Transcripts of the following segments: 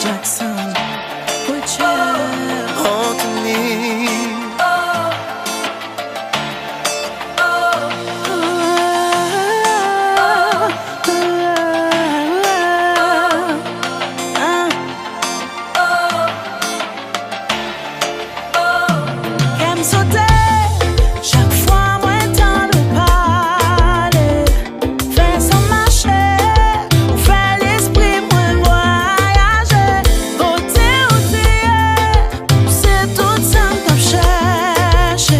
Jackson, Butcher, Anthony. Qu'aime sauter chaque fois moi t'en le parler, fais sans marcher, fait l'esprit moi voyager, c'est tout ça que je cherche.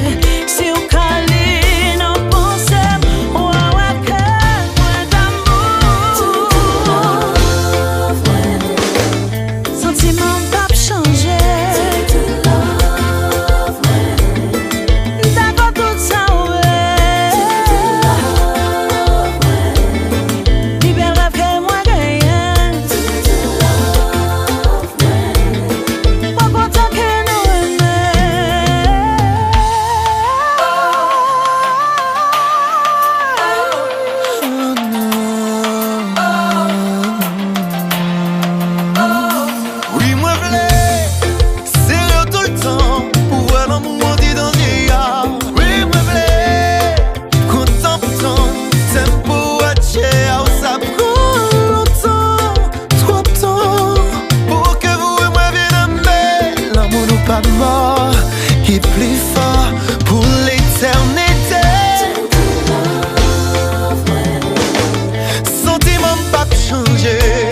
Si au câlin on pense, ouais que moi d'amour, sentiment pas changer. Oui, moi v'lais, c'est tout le temps pour voir l'amour dit dans les yeux. Oui, moi v'lais, content pourtant, tempo à tchèr, ça prend longtemps, trop de temps, pour que vous et moi viennent aimer. L'amour nous pas mort, qui est plus fort pour l'éternité. Sentiment pas changer.